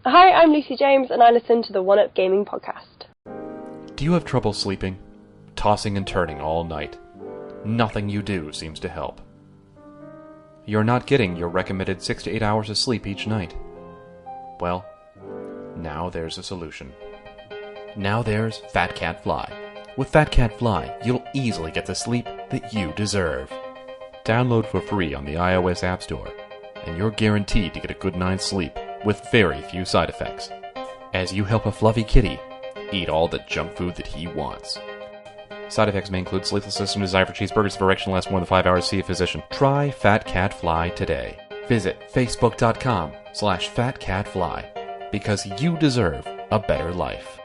Hi, I'm Lucy James, and I listen to the One Up Gaming podcast. Do you have trouble sleeping? Tossing and turning all night? Nothing you do seems to help. You're not getting your recommended 6 to 8 hours of sleep each night. Well, now there's a solution. Now there's Fat Cat Fly. With Fat Cat Fly, you'll easily get the sleep that you deserve. Download for free on the iOS App Store, and you're guaranteed to get a good night's sleep with very few side effects, as you help a fluffy kitty eat all the junk food that he wants. Side effects may include sleeplessness and desire for cheeseburgers if erection lasts more than 5 hours. See a physician. Try Fat Cat Fly today. Visit facebook.com/fatcatfly because you deserve a better life.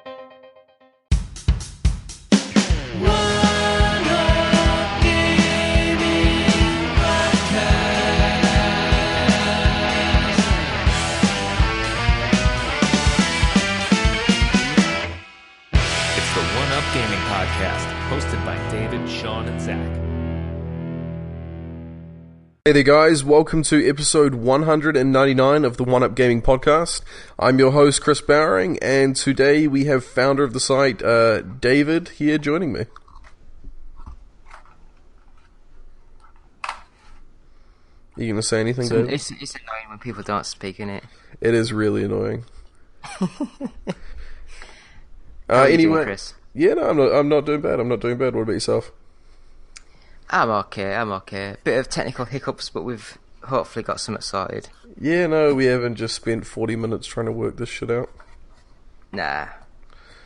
Gaming podcast, hosted by David, Sean, and Zach. Hey there guys, welcome to episode 199 of the One Up Gaming podcast. I'm your host Chris Bowering, and today we have founder of the site, David, here joining me. Are you going to say anything, David? It's annoying when people don't speak in it. It is really annoying. How are you anyway, doing, Chris? Yeah, no, I'm not doing bad. What about yourself? I'm okay. Bit of technical hiccups, but we've hopefully got something sorted. Yeah, no, we haven't just spent 40 minutes trying to work this shit out. Nah,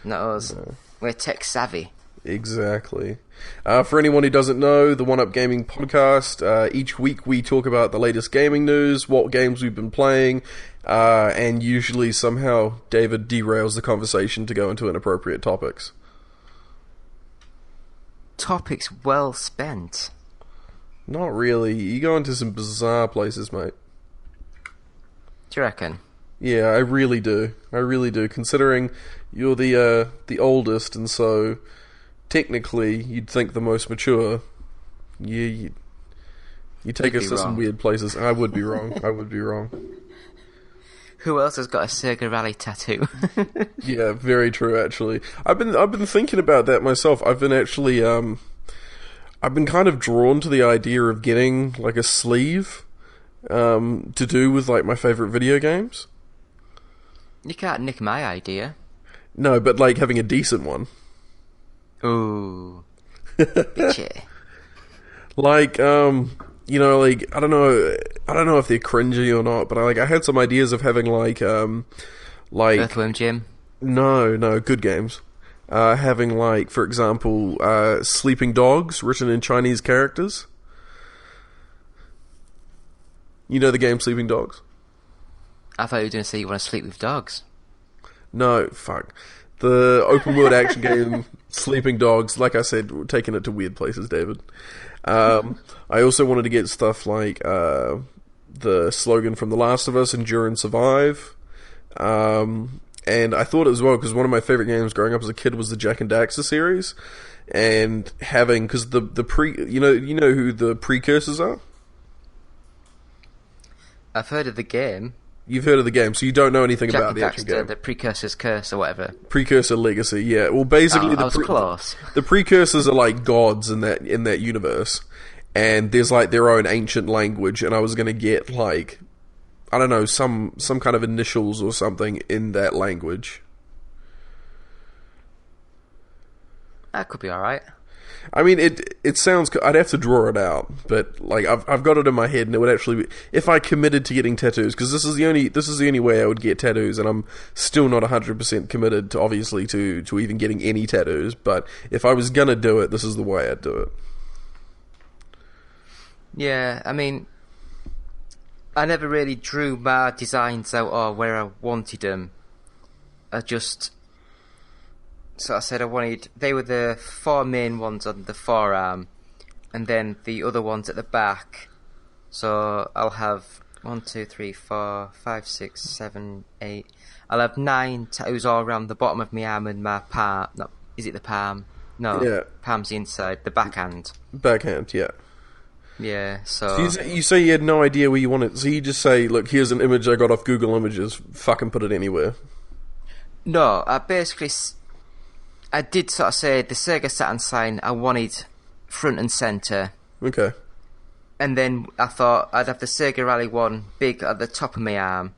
not us. No. We're tech savvy. Exactly. For anyone who doesn't know, the One Up Gaming podcast, each week we talk about the latest gaming news, what games we've been playing, and usually somehow David derails the conversation to go into inappropriate topics. Topics well spent. Not really. You go into some bizarre places, mate. Do you reckon? Yeah, I really do. Considering you're the oldest, and so technically you'd think the most mature. You take us to some weird places. I would be wrong. Who else has got a Sega Rally tattoo? Yeah, very true. Actually, I've been thinking about that myself. I've been kind of drawn to the idea of getting like a sleeve, to do with like my favorite video games. You can't nick my idea. No, but like having a decent one. Ooh, bitchy. Like, like I don't know if they're cringy or not, but I had some ideas of having like Earthworm Jim. No, good games. Having like, for example, sleeping dogs written in Chinese characters. You know the game Sleeping Dogs? I thought you were going to say you want to sleep with dogs. No, fuck. The open world action game Sleeping Dogs, like I said, we're taking it to weird places, David. I also wanted to get stuff like the slogan from The Last of Us, Endure and Survive. And I thought as well, because one of my favorite games growing up as a kid was the Jak and Daxter series. And having, because you know who the precursors are? I've heard of the game. You've heard of the game, so you don't know anything Jak about and the actual game. The Precursor's Curse or whatever. Precursor Legacy, yeah. Well, basically, I was close. The precursors are like gods in that universe, and there's like their own ancient language. And I was going to get like, I don't know, some kind of initials or something in that language. That could be all right. I mean, it sounds. I'd have to draw it out, but like I've got it in my head, and it would actually be, if I committed to getting tattoos, because this is the only way I would get tattoos, and I'm still not 100% committed to obviously to even getting any tattoos. But if I was gonna do it, this is the way I'd do it. Yeah, I mean, I never really drew my designs out or where I wanted them. So I said they were the 4 main ones on the forearm, and then the other ones at the back. So I'll have 1, 2, 3, 4, 5, 6, 7, 8. I'll have 9 tattoos all around the bottom of my arm and my palm. No, is it the palm? No, yeah. Palm's the inside, the backhand. Backhand, yeah. Yeah, So you say you had no idea where you wanted. So you just say, "Look, here's an image I got off Google Images. Fucking put it anywhere." No, I did sort of say the Sega Saturn sign I wanted front and centre. Okay. And then I thought I'd have the Sega Rally one big at the top of my arm.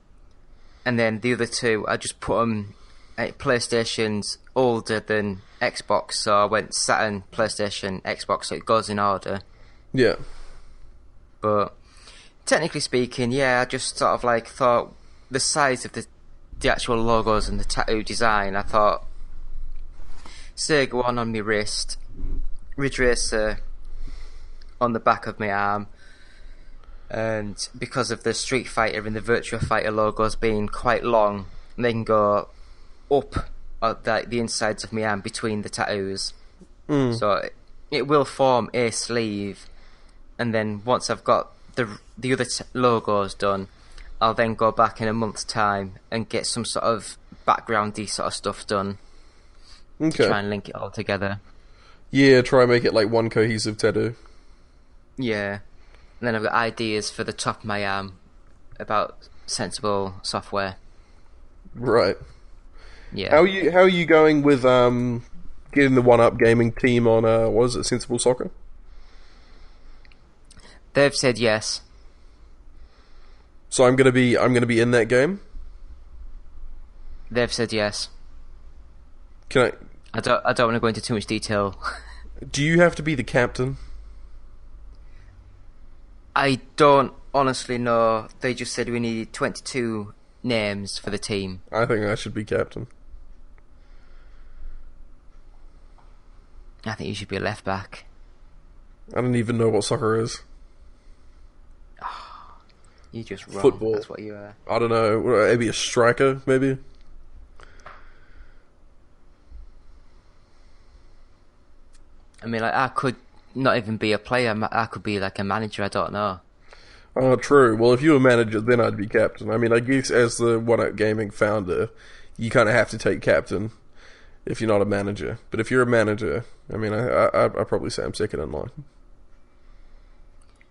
And then the other two, I just put them at PlayStation's older than Xbox. So I went Saturn, PlayStation, Xbox, so it goes in order. Yeah. But technically speaking, yeah, I just sort of like thought the size of the actual logos and the tattoo design, I thought Sega one on my wrist, Ridge Racer on the back of my arm, and because of the Street Fighter and the Virtua Fighter logos being quite long, they can go up the insides of my arm between the tattoos. So it will form a sleeve, and then once I've got the other logos done, I'll then go back in a month's time and get some sort of backgroundy sort of stuff done to try and link it all together. Yeah, try and make it like one cohesive tattoo. Yeah. And then I've got ideas for the top of my arm about sensible software. Right. Yeah. How are you going with getting the One Up Gaming team on what is it, Sensible Soccer? They've said yes. So I'm gonna be in that game. They've said yes. Can I don't want to go into too much detail. Do you have to be the captain? I don't honestly know. They just said we needed 22 names for the team. I think I should be captain. I think you should be a left back. I don't even know what soccer is. You just wrong. Football. That's what you are. I don't know. Maybe a striker, maybe? I mean, like, I could not even be a player. I could be like a manager. I don't know. Oh, true. Well, if you were manager, then I'd be captain. I mean, I guess as the One Up Gaming founder, you kind of have to take captain if you're not a manager. But if you're a manager, I mean, I'd probably say I'm second in line.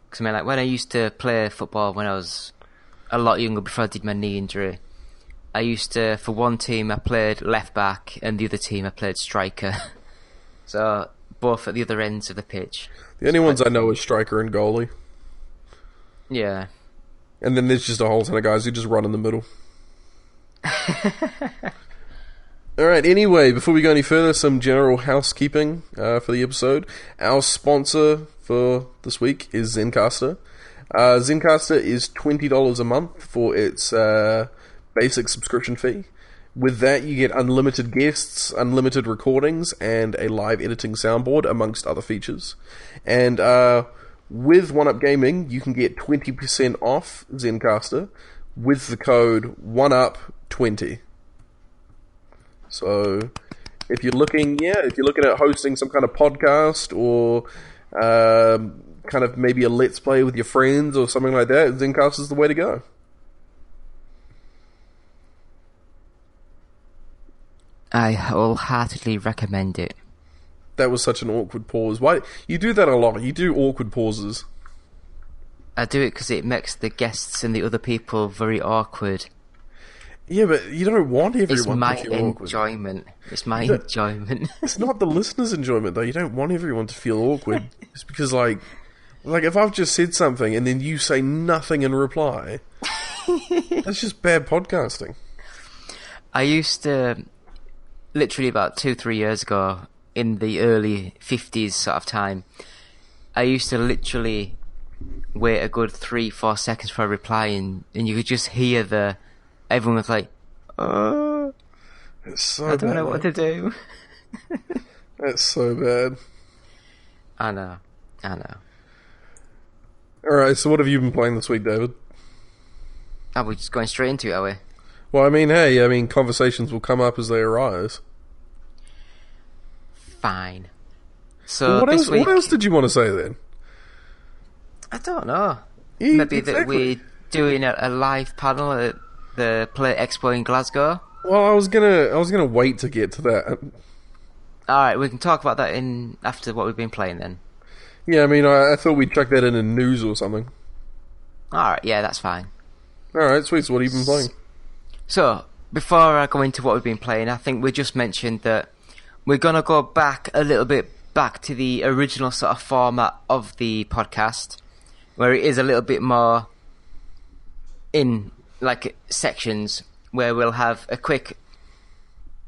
Because I mean, like, when I used to play football when I was a lot younger, before I did my knee injury, I used to, for one team I played left back, and the other team I played striker. So both at the other ends of the pitch. The only ones I know is striker and goalie. Yeah. And then there's just a whole ton of guys who just run in the middle. Alright, anyway, before we go any further, some general housekeeping for the episode. Our sponsor for this week is Zencastr. Zencastr is $20 a month for its basic subscription fee. With that, you get unlimited guests, unlimited recordings, and a live editing soundboard, amongst other features. And with One Up Gaming, you can get 20% off Zencastr with the code OneUp20. So, if you're looking at hosting some kind of podcast or kind of maybe a let's play with your friends or something like that, Zencastr is the way to go. I wholeheartedly recommend it. That was such an awkward pause. Why you do that a lot? You do awkward pauses. I do it because it makes the guests and the other people very awkward. Yeah, but you don't want everyone to feel awkward. It's my enjoyment. It's not the listener's enjoyment, though. You don't want everyone to feel awkward. It's because, like if I've just said something and then you say nothing in reply, that's just bad podcasting. I used to, literally about 2-3 years ago, in the early 50s sort of time, I used to literally wait a good 3-4 seconds for a reply, and you could just hear everyone was like, it's so I don't know what to do. That's so bad. I know. Alright, so what have you been playing this week, David? Are we just going straight into it, are we? Well, I mean, conversations will come up as they arise. Fine. So what else did you want to say then? I don't know. Yeah, maybe exactly. that we're doing a live panel at the Play Expo in Glasgow. Well, I was gonna wait to get to that. Alright, we can talk about that after what we've been playing then. Yeah, I mean, I thought we'd chuck that in news or something. Alright, yeah, that's fine. Alright, sweet. So what have you been playing? So, before I go into what we've been playing, I think we just mentioned that we're going to go back a little bit back to the original sort of format of the podcast, where it is a little bit more in, like, sections, where we'll have a quick,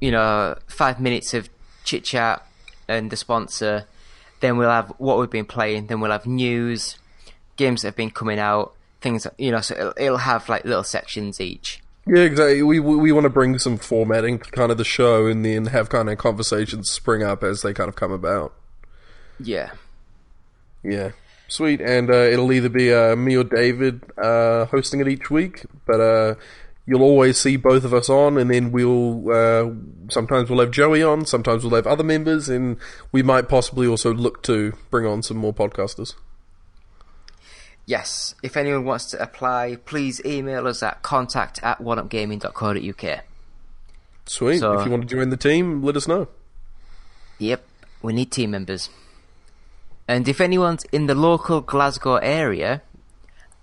5 minutes of chit-chat and the sponsor, then we'll have what we've been playing, then we'll have news, games that have been coming out, things, so it'll have, like, little sections each. Yeah, exactly. We want to bring some formatting to kind of the show and then have kind of conversations spring up as they kind of come about. Yeah. Yeah. Sweet. And it'll either be me or David hosting it each week, but you'll always see both of us on, and then sometimes we'll have Joey on, sometimes we'll have other members, and we might possibly also look to bring on some more podcasters. Yes, if anyone wants to apply, please email us at contact@oneupgaming.co.uk. Sweet. So, if you want to join the team, let us know. Yep, we need team members. And if anyone's in the local Glasgow area,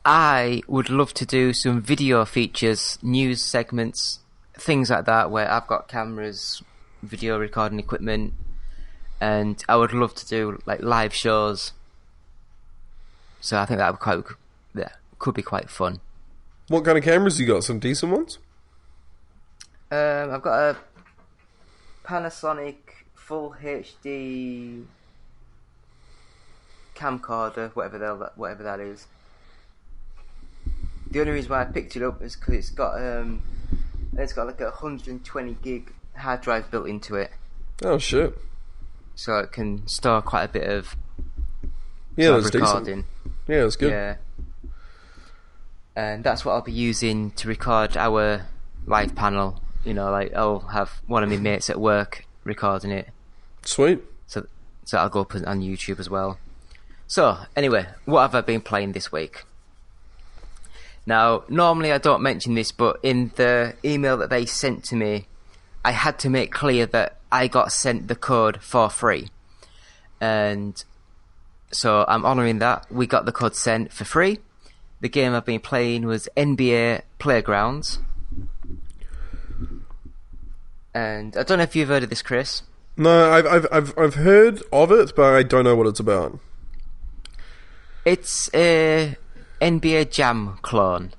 I would love to do some video features, news segments, things like that, where I've got cameras, video recording equipment, and I would love to do like live shows. So I think that could be quite fun. What kind of cameras you got? Some decent ones? I've got a Panasonic Full HD camcorder, whatever that is. The only reason why I picked it up is because it's got like a 120 gig hard drive built into it. Oh shit! So it can store quite a bit of that's recording. Decent. Yeah, that's good. Yeah, and that's what I'll be using to record our live panel. Like I'll have one of my mates at work recording it. Sweet. So I'll go up on YouTube as well. So anyway, what have I been playing this week? Now, normally I don't mention this, but in the email that they sent to me, I had to make clear that I got sent the code for free. And so I'm honouring that. We got the code sent for free. The game I've been playing was NBA Playgrounds. And I don't know if you've heard of this, Chris. No, I've heard of it, but I don't know what it's about. It's a NBA Jam clone.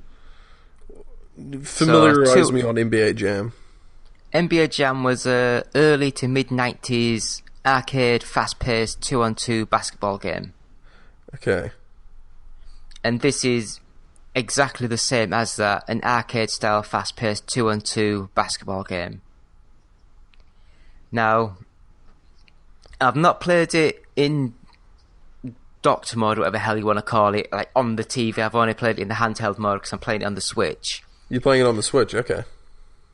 Familiarise me on NBA Jam. NBA Jam was a early to mid 90s arcade fast-paced 2-on-2 basketball game. Okay. And this is exactly the same as that, an arcade-style fast-paced 2-on-2 basketball game. Now, I've not played it in docked mode, whatever the hell you want to call it, like on the TV. I've only played it in the handheld mode because I'm playing it on the Switch. You're playing it on the Switch, okay.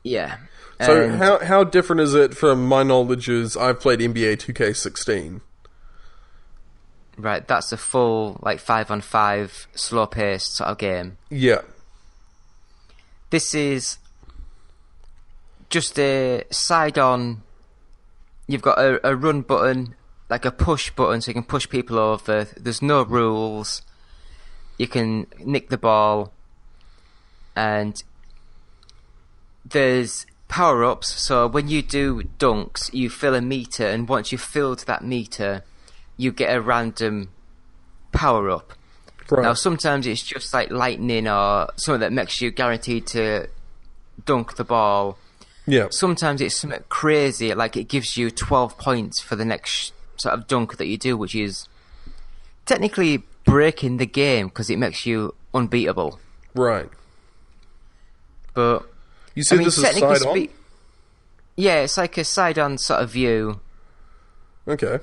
Yeah. So how different is it from my knowledge is I've played NBA 2K16. Right, that's a full, like, 5-on-5, slow-paced sort of game. Yeah. This is just a side-on. You've got a run button, like a push button, so you can push people over. There's no rules. You can nick the ball. And there's power-ups, so when you do dunks, you fill a meter, and once you've filled that meter, you get a random power-up. Right. Now, sometimes it's just like lightning or something that makes you guaranteed to dunk the ball. Yeah. Sometimes it's something crazy, like it gives you 12 points for the next sort of dunk that you do, which is technically breaking the game because it makes you unbeatable. Right. But you said this is side-on? Yeah, it's like a side-on sort of view. Okay.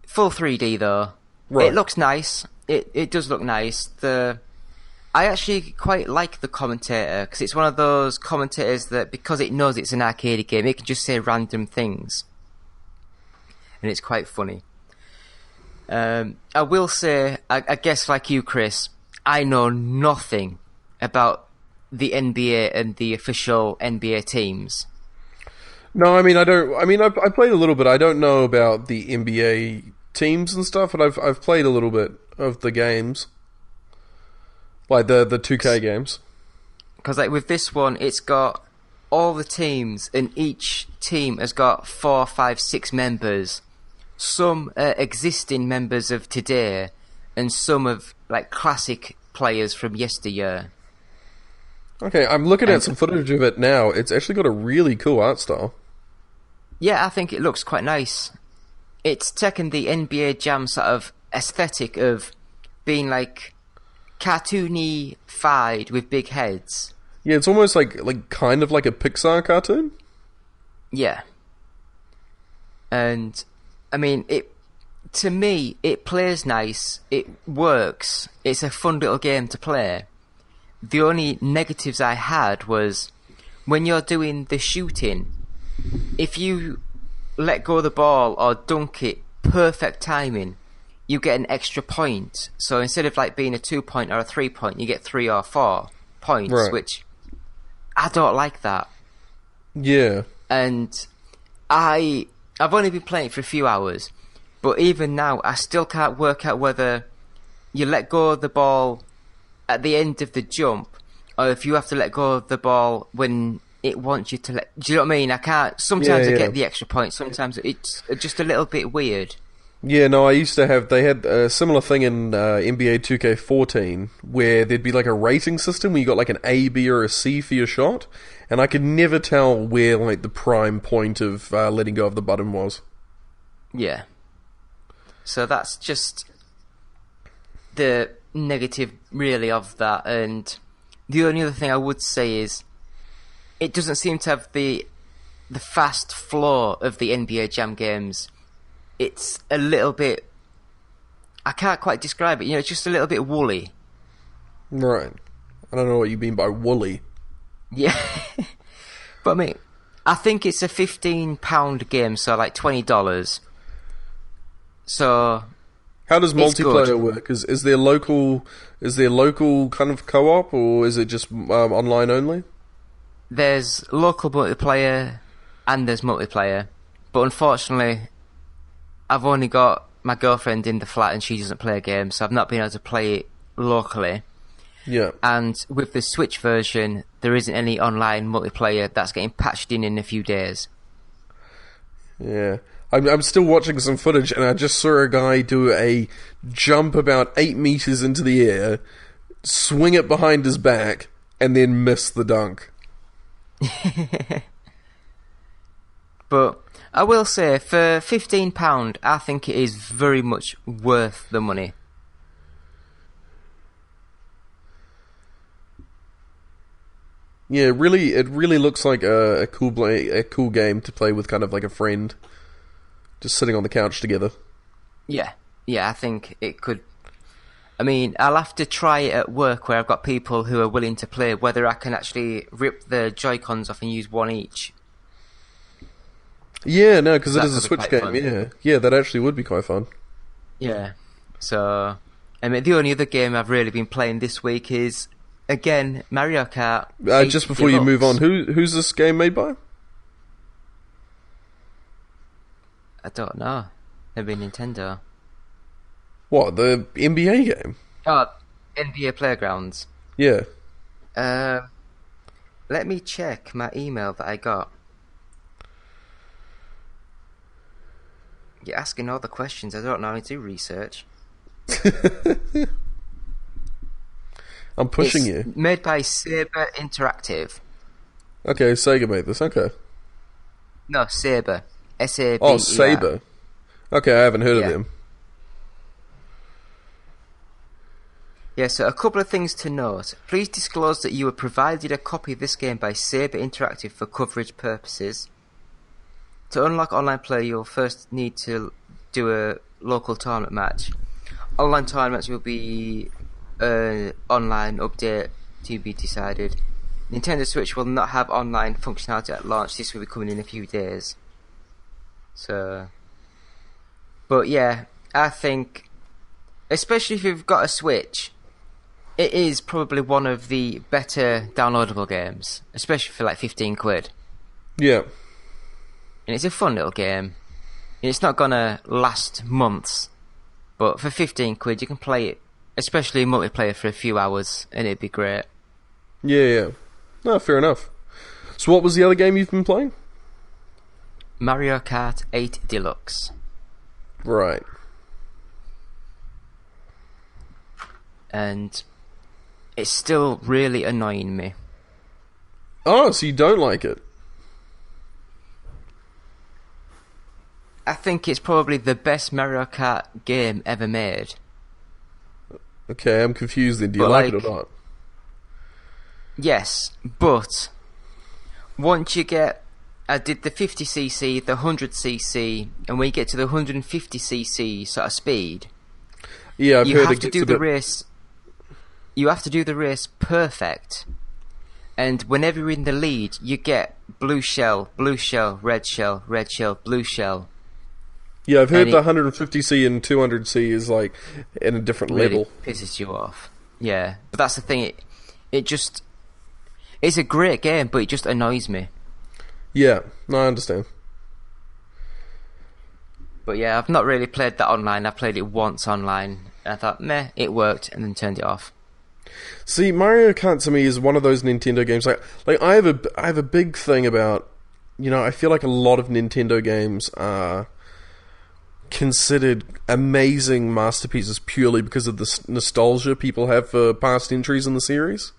Full 3D though. Right. It looks nice. It does look nice. I actually quite like the commentator because it's one of those commentators that, because it knows it's an arcade game, it can just say random things, and it's quite funny. I will say, I guess like you, Chris, I know nothing about the NBA and the official NBA teams. No, I mean I don't. I mean I played a little bit. I don't know about the NBA teams and stuff, and I've played a little bit of the games, like the 2K games. Because like with this one, it's got all the teams, and each team has got 4, 5, 6 members. Some are existing members of today, and some of like classic players from yesteryear. Okay, I'm looking at some footage of it now. It's actually got a really cool art style. Yeah, I think it looks quite nice. It's taken the NBA Jam sort of aesthetic of being like cartoony-fied with big heads. Yeah, it's almost like kind of like a Pixar cartoon. Yeah. And I mean, to me, it plays nice, it works, it's a fun little game to play. The only negatives I had was when you're doing the shooting, if you let go of the ball or dunk it, perfect timing, you get an extra point. So instead of like being a 2-point or a 3-point, you get 3 or 4 points, right. Which I don't like that. Yeah. And I've only been playing it for a few hours, but even now I still can't work out whether you let go of the ball at the end of the jump or if you have to let go of the ball when it wants you to let... Do you know what I mean? I can't... Sometimes I get the extra point, sometimes it's just a little bit weird. Yeah, no, I used to have... They had a similar thing in NBA 2K14 where there'd be like a rating system where you got like an A, B or a C for your shot, and I could never tell where like the prime point of letting go of the button was. Yeah. So that's just the negative, really, of that. And the only other thing I would say is it doesn't seem to have the fast flow of the NBA Jam games. It's a little bit... I can't quite describe it. You know, it's just a little bit woolly. Right. I don't know what you mean by woolly. Yeah. But I mean, I think it's a £15 game, so like $20. So... How does multiplayer work? Is there local kind of co-op, or is it just online only? There's local multiplayer and there's multiplayer, but unfortunately I've only got my girlfriend in the flat and she doesn't play games, so I've not been able to play it locally. Yeah. And with the Switch version, there isn't any online multiplayer. That's getting patched in a few days. Yeah. I'm still watching some footage, and I just saw a guy do a jump about 8 meters into the air, swing it behind his back, and then miss the dunk. But I will say, for £15, I think it is very much worth the money. Yeah, it really looks like a cool game to play with kind of like a friend. Just sitting on the couch together. Yeah, I think it could... I mean, I'll have to try it at work where I've got people who are willing to play, whether I can actually rip the Joy-Cons off and use one each. Yeah, no, because it is a Switch game, fun. Yeah, that actually would be quite fun. Yeah, so... I mean, the only other game I've really been playing this week is, again, Mario Kart. Just before Deluxe. You move on, who's this game made by? I don't know. Maybe Nintendo. What, the NBA game? Oh, NBA Playgrounds. Yeah. Let me check my email that I got. You're asking all the questions. I don't know how to do research. I'm pushing you. Made by Saber Interactive. Okay, Sega made this. Okay. No, Saber. S-A-B-E-R. Oh, Saber. Okay, I haven't heard of him. Yeah, so a couple of things to note. Please disclose that you were provided a copy of this game by Saber Interactive for coverage purposes. To unlock online play, you'll first need to do a local tournament match. Online tournaments will be online update to be decided. Nintendo Switch will not have online functionality at launch. This will be coming in a few days. So, but yeah, I think, especially if you've got a Switch, it is probably one of the better downloadable games, especially for like £15. Yeah. And it's a fun little game. It's not gonna last months, but for 15 quid you can play it, especially multiplayer, for a few hours, and it'd be great. Yeah. No, fair enough. So what was the other game you've been playing? Mario Kart 8 Deluxe. Right. And it's still really annoying me. Oh, so you don't like it? I think it's probably the best Mario Kart game ever made. Okay, I'm confused then. Do you But, like it like, or not? Yes, but once you get... I did the 50cc, the 100cc, and when you get to the 150cc sort of speed, Yeah, I've you heard have it to gets do a the bit... race. You have to do the race perfect, and whenever you're in the lead, you get blue shell, red shell, red shell, blue shell. Yeah, I've heard and the it- 150C and 200C is like in a different Really level. pisses you off. Yeah, but that's the thing. It just... It's a great game, but it just annoys me. Yeah, no, I understand. But yeah, I've not really played that online. I played it once online, and I thought, meh, it worked, and then turned it off. See, Mario Kart to me is one of those Nintendo games. Like I have a big thing about, I feel like a lot of Nintendo games are considered amazing masterpieces purely because of the nostalgia people have for past entries in the series.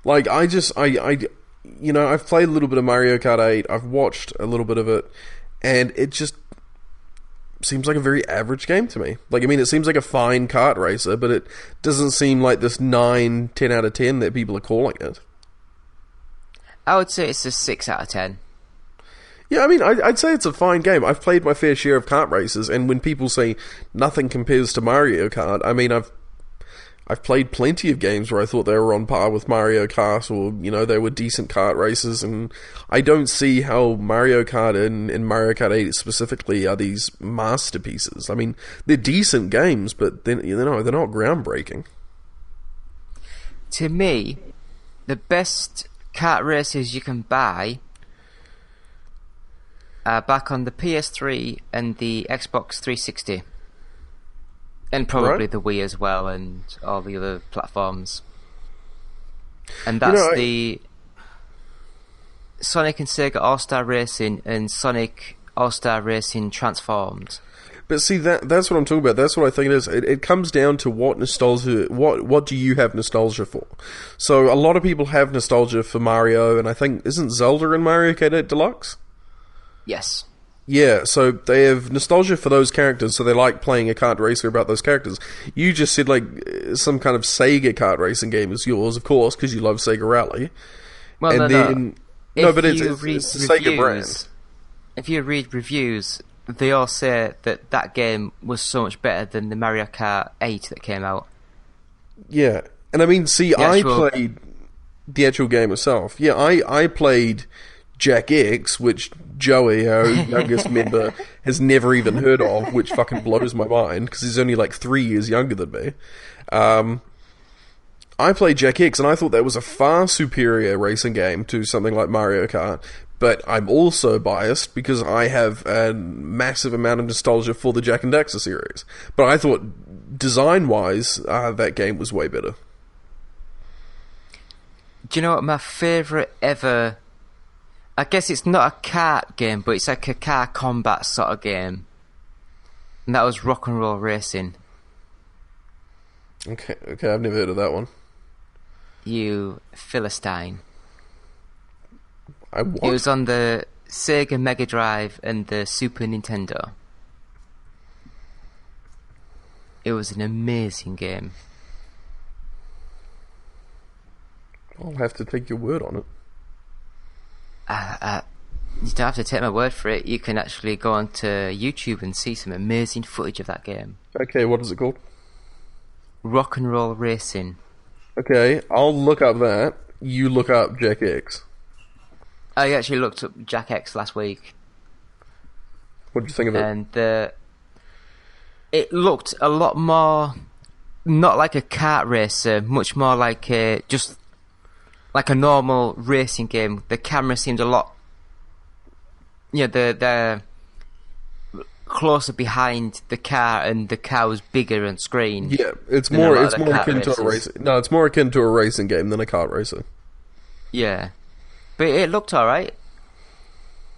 Like I've played a little bit of Mario Kart 8. I've watched a little bit of it, and it just seems like a very average game to me. Like, I mean, it seems like a fine kart racer, but it doesn't seem like this 9, 10 out of 10 that people are calling it. I would say it's a 6 out of 10. Yeah, I mean, I'd say it's a fine game. I've played my fair share of kart races, and when people say nothing compares to Mario Kart, I mean, I've played plenty of games where I thought they were on par with Mario Kart, or, they were decent kart races, and I don't see how Mario Kart and Mario Kart 8 specifically are these masterpieces. I mean, they're decent games, but they're not groundbreaking. To me, the best kart races you can buy are back on the PS3 and the Xbox 360. And probably Right. the Wii as well, and all the other platforms. And that's the Sonic and Sega All-Star Racing and Sonic All-Star Racing Transformed. But see, that's what I'm talking about. That's what I think it is. It comes down to what nostalgia. What do you have nostalgia for? So a lot of people have nostalgia for Mario, and I think isn't Zelda in Mario Kart 8 Deluxe? Yes. Yeah, so they have nostalgia for those characters, so they like playing a kart racer about those characters. You just said, like, some kind of Sega kart racing game is yours, of course, because you love Sega Rally. Well, and no. No, but If it's you the read Sega brand. reviews- If you read reviews, they all say that game was so much better than the Mario Kart 8 that came out. Yeah, and I mean, see, I played the actual game itself. Yeah, I played Jack X, which Joey, our youngest member, has never even heard of, which fucking blows my mind, because he's only like 3 years younger than me. I played Jack X, and I thought that was a far superior racing game to something like Mario Kart, but I'm also biased because I have a massive amount of nostalgia for the Jack and Daxter series. But I thought, design-wise, that game was way better. Do you know what my favourite ever... I guess it's not a kart game, but it's like a car combat sort of game. And that was Rock and Roll Racing. Okay, I've never heard of that one. You Philistine. I what? It was on the Sega Mega Drive and the Super Nintendo. It was an amazing game. I'll have to take your word on it. You don't have to take my word for it. You can actually go onto YouTube and see some amazing footage of that game. Okay, what is it called? Rock and Roll Racing. Okay, I'll look up that. You look up Jack X. I actually looked up Jack X last week, What do you think of it? and it looked a lot more, not like a kart racer, much more like just like a normal racing game. The camera seemed a lot, the closer behind the car, and the car was bigger on screen. Yeah, it's than a more lot it's of the more kart akin to a races. race. No, it's more akin to a racing game than a kart racer. Yeah, but it looked alright.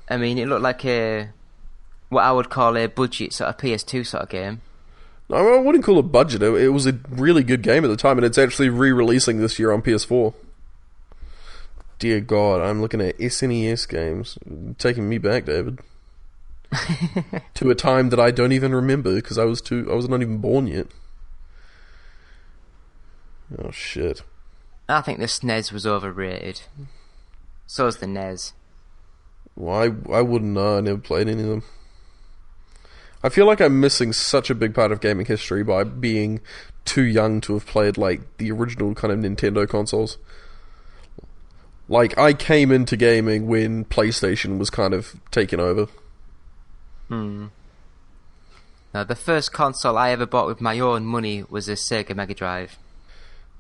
I mean, it looked like what I would call a budget sort of PS2 sort of game. No, I wouldn't call it budget. It was a really good game at the time, and it's actually re-releasing this year on PS4. Dear God, I'm looking at SNES games. Taking me back, David. To a time that I don't even remember, because I was not even born yet. Oh, shit. I think the SNES was overrated. So is the NES. Well, I wouldn't know. I never played any of them. I feel like I'm missing such a big part of gaming history by being too young to have played, like, the original kind of Nintendo consoles. Like, I came into gaming when PlayStation was kind of taken over. Now, the first console I ever bought with my own money was a Sega Mega Drive.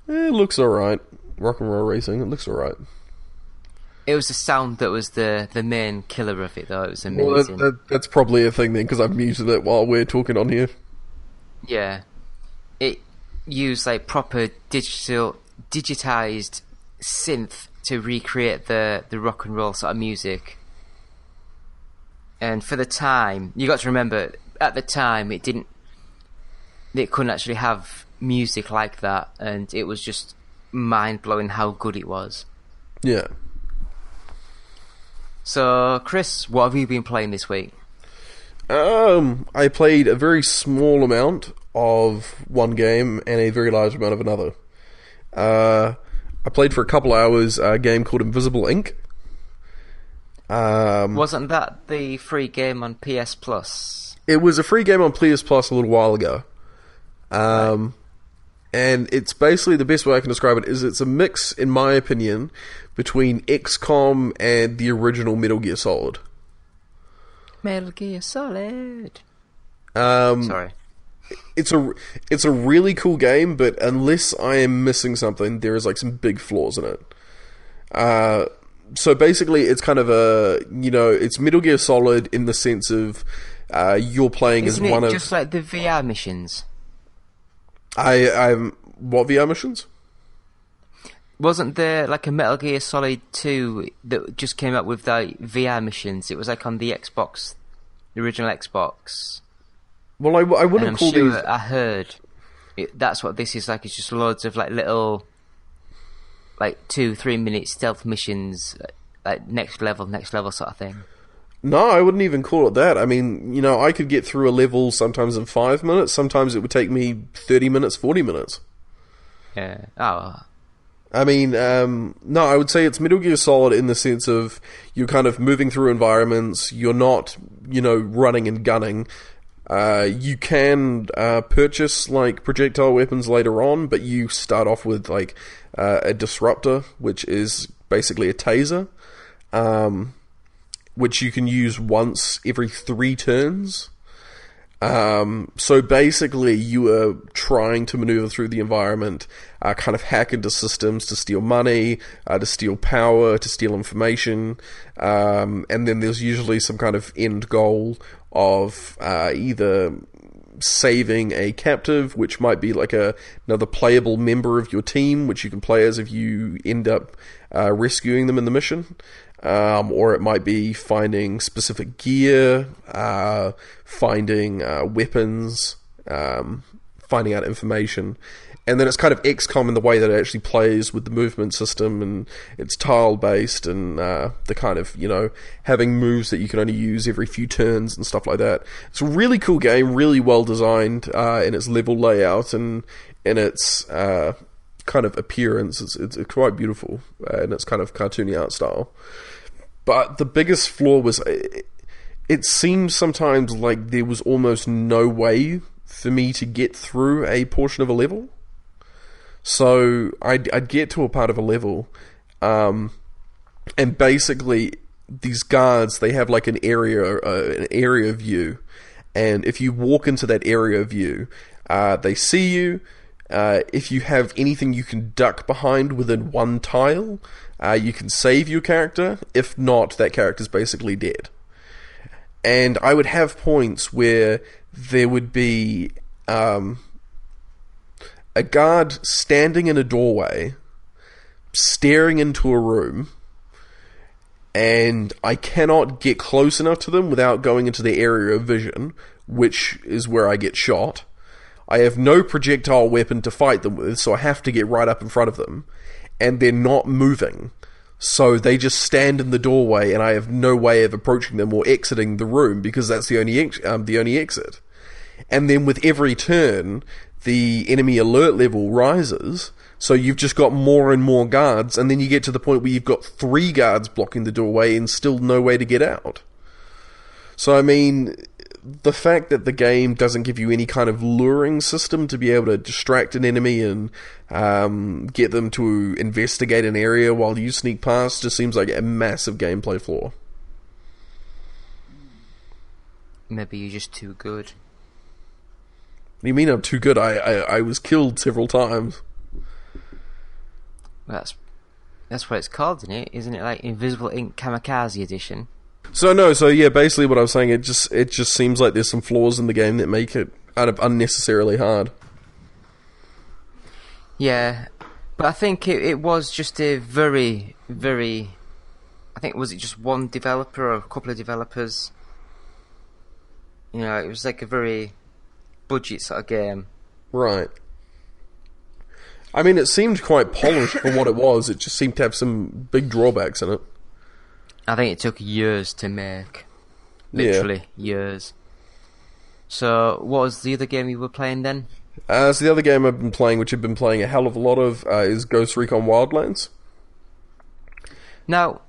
It looks alright. Rock and roll racing, it looks alright. It was the sound that was the main killer of it, though. It was amazing. Well, that's probably a thing then, because I've muted it while we're talking on here. Yeah. It used, like, proper digitized synth to recreate the rock and roll sort of music. And for the time, you got to remember, at the time, it couldn't actually have music like that, and it was just mind-blowing how good it was. Yeah. So, Chris, what have you been playing this week? I played a very small amount of one game and a very large amount of another. I played for a couple hours a game called Invisible Ink. Wasn't that the free game on PS Plus? It was a free game on PS Plus a little while ago. Right. And it's basically, the best way I can describe it is it's a mix, in my opinion, between XCOM and the original Metal Gear Solid. Metal Gear Solid. Sorry. It's a really cool game, but unless I am missing something, there is like some big flaws in it. So basically, it's kind of it's Metal Gear Solid in the sense of you're playing Isn't as one it of just like the VR missions? What VR missions? Wasn't there like a Metal Gear Solid 2 that just came up with the VR missions? It was like on the Xbox, the original Xbox. Well, I And wouldn't I'm call sure these. I heard that's what this is like. It's just loads of like little, like 2-3 minute stealth missions, like next level sort of thing. No, I wouldn't even call it that. I mean, I could get through a level sometimes in 5 minutes. Sometimes it would take me 30 minutes, 40 minutes. Yeah. Oh. I mean, no, I would say it's Metal Gear Solid in the sense of you're kind of moving through environments. You're not, running and gunning. You can purchase like projectile weapons later on, but you start off with like a disruptor, which is basically a taser, which you can use once every 3 turns. So basically, you are trying to maneuver through the environment, kind of hack into systems to steal money, to steal power, to steal information, and then there's usually some kind of end goal of either saving a captive, which might be like another playable member of your team, which you can play as if you end up rescuing them in the mission. Or it might be finding specific gear, finding weapons, finding out information. And then it's kind of XCOM in the way that it actually plays with the movement system, and it's tile-based, and the kind of, having moves that you can only use every few turns and stuff like that. It's a really cool game, really well designed in its level layout and in its kind of appearance. It's quite beautiful in its kind of cartoony art style. But the biggest flaw was it seemed sometimes like there was almost no way for me to get through a portion of a level. So I'd get to a part of a level, and basically these guards, they have like an area view, and if you walk into that area view, they see you. If you have anything you can duck behind within one tile, you can save your character. If not, that character's basically dead. and I would have points where there would be a guard standing in a doorway, staring into a room, and I cannot get close enough to them without going into their area of vision, which is where I get shot. I have no projectile weapon to fight them with, so I have to get right up in front of them, and they're not moving. So they just stand in the doorway, and I have no way of approaching them or exiting the room because that's the only exit. And then with every turn, the enemy alert level rises, so you've just got more and more guards, and then you get to the point where you've got 3 guards blocking the doorway and still no way to get out. So I mean, the fact that the game doesn't give you any kind of luring system to be able to distract an enemy and get them to investigate an area while you sneak past just seems like a massive gameplay flaw. Maybe you're just too good. What do you mean I'm too good? I was killed several times. That's what it's called, isn't it? Isn't it like Invisible Ink Kamikaze Edition? So yeah, basically what I was saying, it just seems like there's some flaws in the game that make it kind of unnecessarily hard. Yeah, but I think it was just a very, very... I think, was it just one developer or a couple of developers? You know, it was like a very budget sort of game. Right. I mean, it seemed quite polished for what it was. It just seemed to have some big drawbacks in it. I think it took years to make. Literally, years. So, what was the other game you were playing then? So the other game I've been playing, which I've been playing a hell of a lot of, is Ghost Recon Wildlands. Now,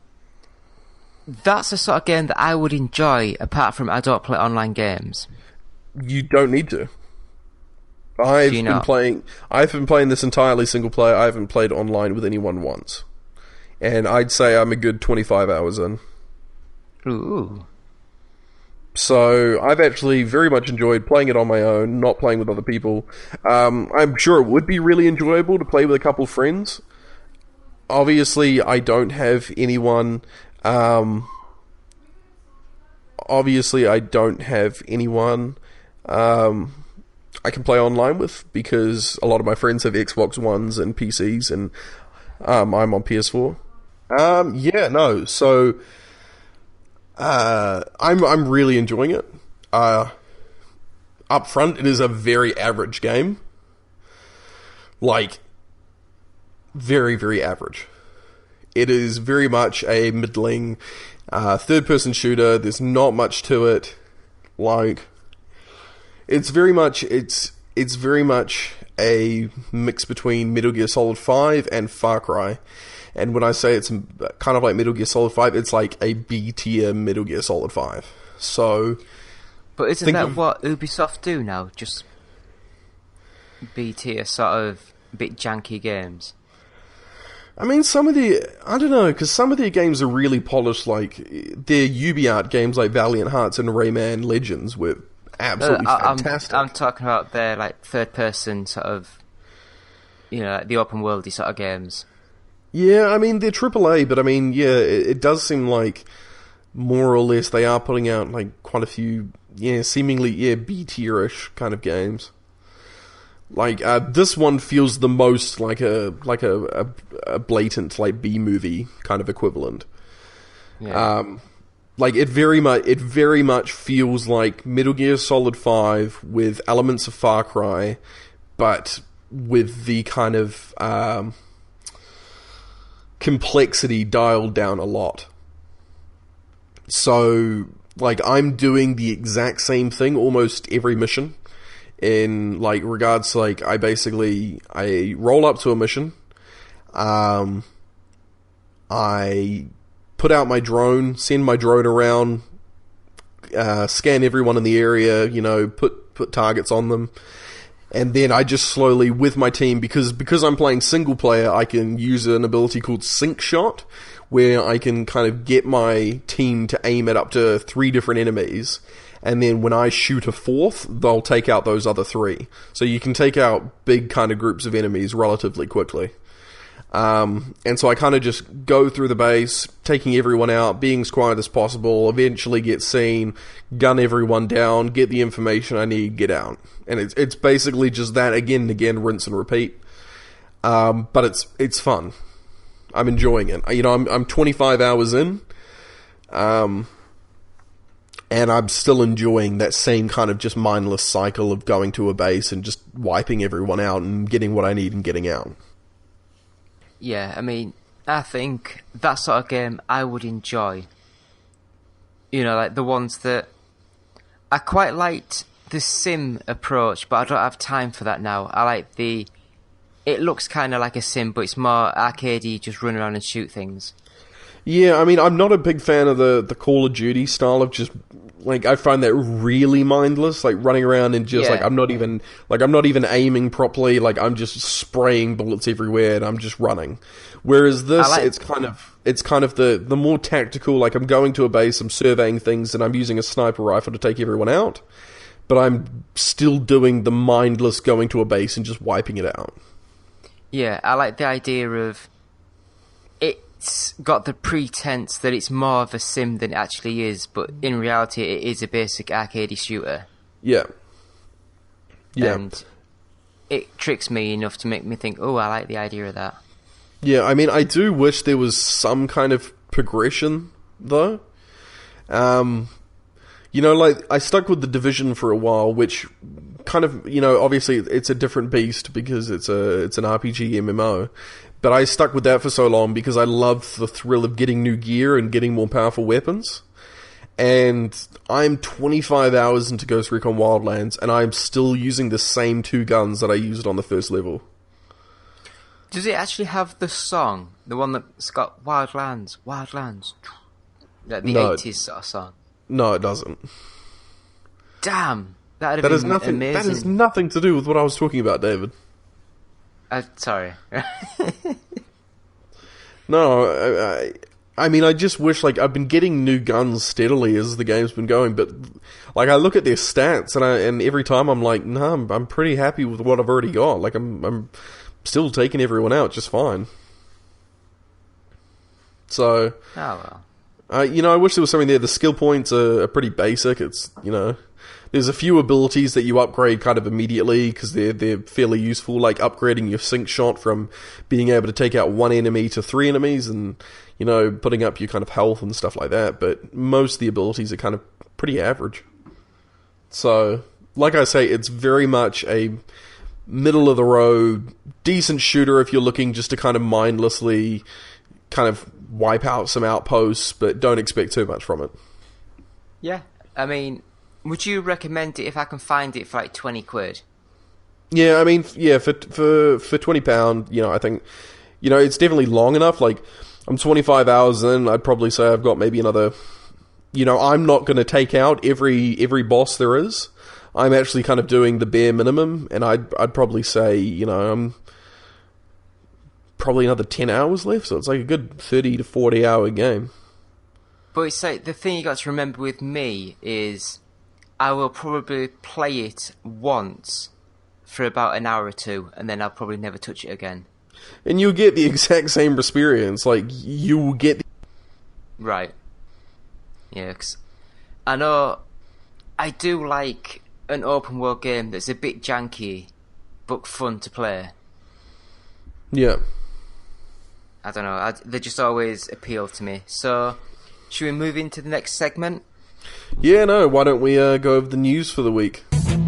that's the sort of game that I would enjoy, apart from I don't play online games. You don't need to. I've been playing this entirely single player. I haven't played online with anyone once. And I'd say I'm a good 25 hours in. Ooh. So I've actually very much enjoyed playing it on my own, not playing with other people. I'm sure it would be really enjoyable to play with a couple friends. Obviously, I don't have anyone... I can play online with, because a lot of my friends have Xbox Ones and PCs, and I'm on PS4. So I'm really enjoying it. Up front, it is a very average game. Like, very, very average. It is very much a middling third-person shooter. There's not much to it. Like, it's very much a mix between Metal Gear Solid 5 and Far Cry. And when I say it's kind of like Metal Gear Solid 5, it's like a B-tier Metal Gear Solid 5. So... But isn't that what Ubisoft do now? Just B-tier sort of bit janky games? I mean, I don't know, because some of their games are really polished, like, their UbiArt games like Valiant Hearts and Rayman Legends were absolutely fantastic. I'm talking about their, like, third-person sort of, you know, like the open-worldy sort of games. Yeah, I mean, they're AAA, but I mean, yeah, it does seem like more or less they are putting out, like, quite a few, seemingly, B-tier-ish kind of games. Like, this one feels the most like a blatant, like, B-movie kind of equivalent. Yeah. Like, it very much feels like Metal Gear Solid 5 with elements of Far Cry, but with the kind of complexity dialed down a lot. So, like, I'm doing the exact same thing almost every mission. In, like, regards to, like, I roll up to a mission, I put out my drone, send my drone around, scan everyone in the area, put targets on them, and then I just slowly, with my team, because I'm playing single player, I can use an ability called Sync Shot, where I can kind of get my team to aim at up to 3 different enemies, and then when I shoot a 4th, they'll take out those other 3. So you can take out big kind of groups of enemies relatively quickly. And so I kind of just go through the base, taking everyone out, being as quiet as possible, eventually get seen, gun everyone down, get the information I need, get out. And it's basically just that again and again, rinse and repeat. But it's fun. I'm enjoying it. You know, I'm 25 hours in, and I'm still enjoying that same kind of just mindless cycle of going to a base and just wiping everyone out and getting what I need and getting out. Yeah, I mean, I think that sort of game I would enjoy. You know, like the ones that... I quite liked the sim approach, but I don't have time for that now. I like the... It looks kind of like a sim, but it's more arcadey, just run around and shoot things. Yeah, I mean, I'm not a big fan of the Call of Duty style of just... Like, I find that really mindless, like running around and just, I'm not even aiming properly, like, I'm just spraying bullets everywhere and I'm just running. Whereas this, it's kind of the more tactical, like, I'm going to a base, I'm surveying things, and I'm using a sniper rifle to take everyone out, but I'm still doing the mindless going to a base and just wiping it out. Yeah, I like the idea of... It's got the pretense that it's more of a sim than it actually is, but in reality it is a basic arcade shooter. Yeah. Yeah. And it tricks me enough to make me think, oh, I like the idea of that. Yeah, I mean, I do wish there was some kind of progression, though. You know, like, I stuck with The Division for a while, which kind of, you know, obviously it's a different beast because it's an RPG MMO. But I stuck with that for so long because I loved the thrill of getting new gear and getting more powerful weapons. And I'm 25 hours into Ghost Recon Wildlands, and I'm still using the same 2 guns that I used on the first level. Does it actually have the song? The one that's got Wildlands? Like the 80s sort of song? No, it doesn't. Damn! That would have been amazing. That has nothing to do with what I was talking about, David. Sorry. No, I mean, I just wish, like, I've been getting new guns steadily as the game's been going, but, like, I look at their stats, and every time I'm like, no, I'm pretty happy with what I've already got. Like, I'm still taking everyone out just fine. So... Oh, well. You know, I wish there was something there. The skill points are pretty basic. It's, you know... There's a few abilities that you upgrade kind of immediately because they're fairly useful, like upgrading your sync shot from being able to take out 1 enemy to 3 enemies and, you know, putting up your kind of health and stuff like that. But most of the abilities are kind of pretty average. So, like I say, it's very much a middle-of-the-road, decent shooter if you're looking just to kind of mindlessly kind of wipe out some outposts, but don't expect too much from it. Yeah, I mean... Would you recommend it if I can find it for like 20 quid? Yeah, I mean, yeah, for £20, you know, I think, you know, it's definitely long enough. Like, I'm 25 hours in, I'd probably say I've got maybe another, you know, I'm not going to take out every boss there is. I'm actually kind of doing the bare minimum, and I'd probably say, you know, I'm probably another 10 hours left, so it's like a good 30 to 40 hour game. But it's like, the thing you got to remember with me is... I will probably play it once for about an hour or 2, and then I'll probably never touch it again. And you'll get the exact same experience. Like, you will get... Right. Yeah, 'cause I know I do like an open world game that's a bit janky, but fun to play. Yeah. I don't know, they just always appeal to me. So, should we move into the next segment? Yeah, no, why don't we go over the news for the week? And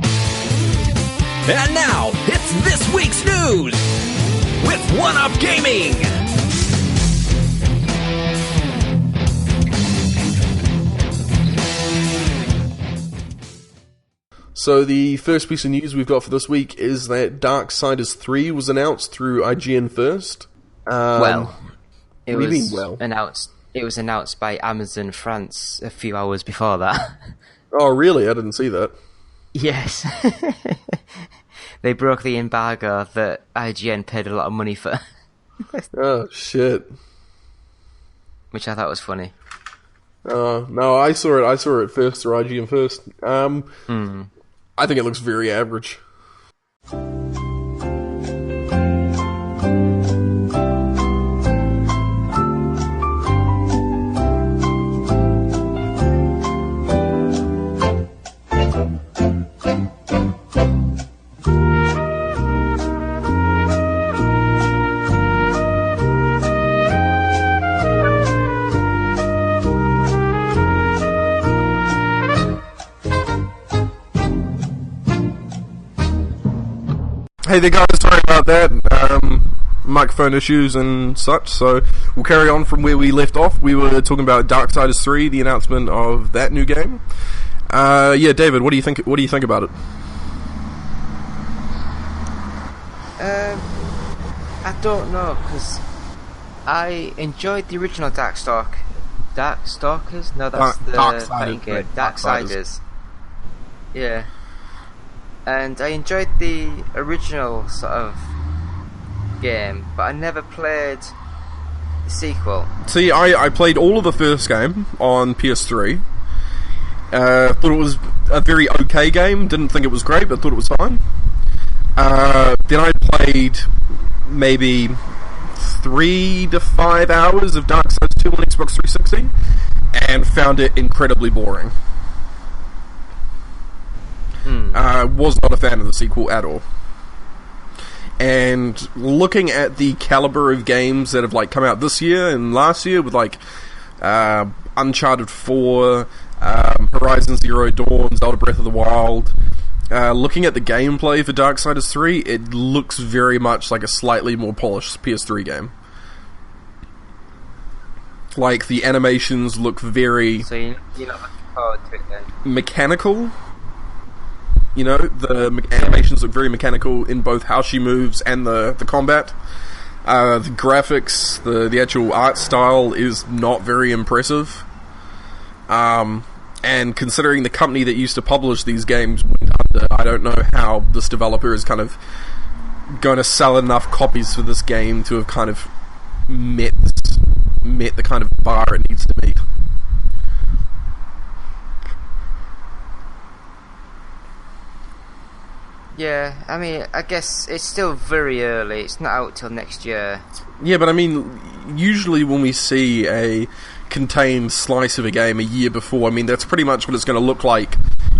now, it's this week's news with 1UP Gaming. So the first piece of news we've got for this week is that Darksiders 3 was announced through IGN first. It was announced by Amazon France a few hours before that. Oh, really? I didn't see that. Yes. They broke the embargo that IGN paid a lot of money for. Oh, shit. Which I thought was funny. No, I saw it first through IGN first. I think it looks very average. Hey there, guys. Sorry about that. Microphone issues and such. So we'll carry on from where we left off. We were talking about Darksiders 3, the announcement of that new game. Yeah, David, what do you think? What do you think about it? I don't know, because I enjoyed the original Darkstalkers? No, that's the fighting game. Darksiders. Yeah. And I enjoyed the original sort of game, but I never played the sequel. See, I played all of the first game on PS3. Thought it was a very okay game. Didn't think it was great, but thought it was fine. Then I played maybe 3 to 5 hours of Darksiders 2 on Xbox 360 and found it incredibly boring. Was not a fan of the sequel at all. And looking at the caliber of games that have like come out this year and last year, with like Uncharted 4, Horizon Zero Dawn, Zelda Breath of the Wild, looking at the gameplay for Darksiders 3, it looks very much like a slightly more polished PS3 game. Like, the animations look very... So you're not looking forward to it then? Mechanical. You know, the animations look very mechanical in both how she moves and the combat. The graphics, the actual art style is not very impressive. And considering the company that used to publish these games went under, I don't know how this developer is kind of going to sell enough copies for this game to have kind of met the kind of bar it needs to meet. Yeah, I mean, I guess it's still very early. It's not out till next year. Yeah, but I mean, usually when we see a contained slice of a game a year before, I mean, that's pretty much what it's going to look like.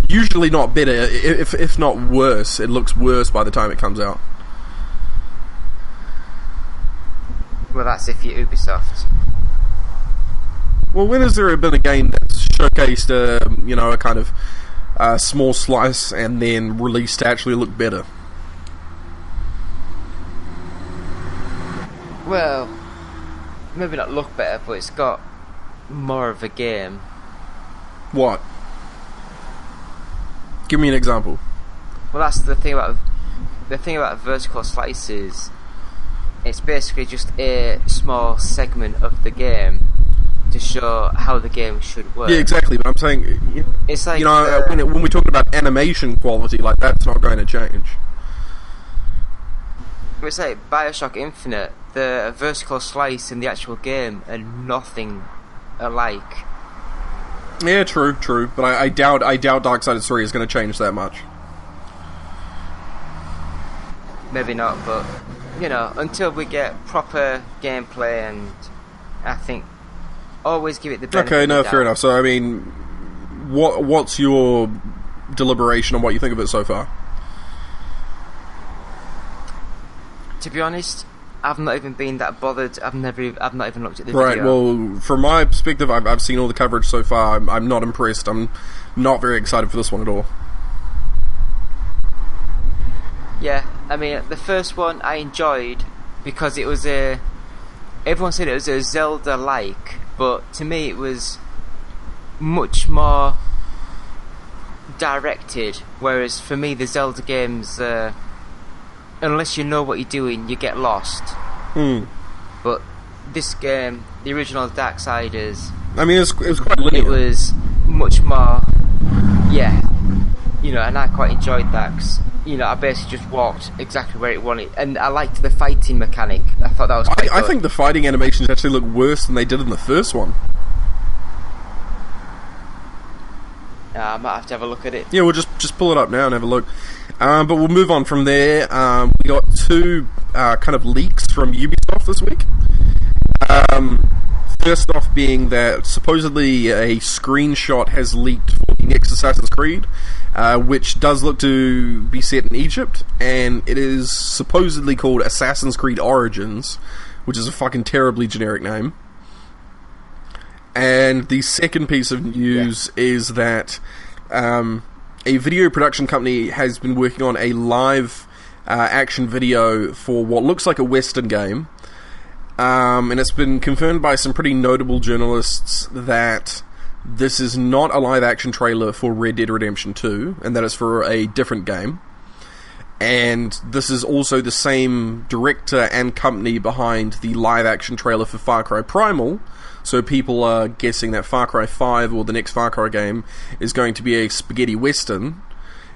Usually not better, if not worse. It looks worse by the time it comes out. Well, that's if you're Ubisoft. Well, when has there been a game that's showcased a kind of small slice and then released to actually look better? Well, maybe not look better, but it's got more of a game. What? Give me an example. Well, that's the thing about vertical slices. It's basically just a small segment of the game to show how the game should work. Yeah, exactly. But I'm saying, it's like when we're talking about animation quality, like, that's not going to change. It's like BioShock Infinite. The vertical slice in the actual game are nothing alike. Yeah, true. But I doubt Darksiders 3 is going to change that much. Maybe not, but until we get proper gameplay, and I think always give it the benefit. Okay, of the no, doubt. fair enough. So, I mean, what's your deliberation on what you think of it so far? To be honest, I've not even been that bothered. I've not even looked at the Right, video. well, from my perspective, I've seen all the coverage so far. I'm not impressed. I'm not very excited for this one at all. Yeah, I mean, the first one I enjoyed because it was everyone said it was a Zelda-like, but to me it was much more directed, whereas for me the Zelda games, unless you know what you're doing, you get lost. But this game, the original Darksiders, I mean, it was quite linear. it was much more, and I quite enjoyed that 'cause, I basically just walked exactly where it wanted, and I liked the fighting mechanic. I thought that was quite I good. think the fighting animations actually look worse than they did in the first one. I might have to have a look at it. Yeah, we'll just pull it up now and have a look. But we'll move on from there. We got 2 kind of leaks from Ubisoft this week. First off being that supposedly a screenshot has leaked for the next Assassin's Creed, which does look to be set in Egypt, and it is supposedly called Assassin's Creed Origins, which is a fucking terribly generic name. And the second piece of news is that a video production company has been working on a live action video for what looks like a Western game. And it's been confirmed by some pretty notable journalists that this is not a live-action trailer for Red Dead Redemption 2, and that it's for a different game. And this is also the same director and company behind the live-action trailer for Far Cry Primal, so people are guessing that Far Cry 5, or the next Far Cry game, is going to be a spaghetti western,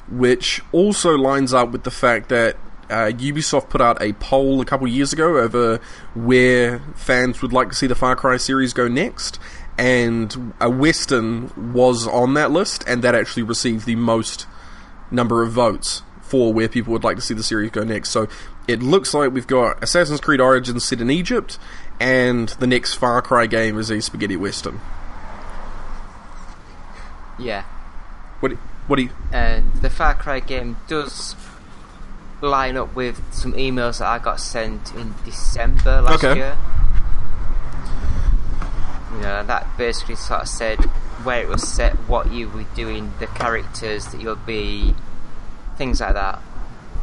which also lines up with the fact that Ubisoft put out a poll a couple years ago over where fans would like to see the Far Cry series go next, and a western was on that list, and that actually received the most number of votes for where people would like to see the series go next. So it looks like we've got Assassin's Creed Origins set in Egypt, and the next Far Cry game is a spaghetti western. Yeah. What do you... And the Far Cry game does line up with some emails that I got sent in December last year. You know, that basically sort of said where it was set, what you were doing, the characters that you'll be, things like that.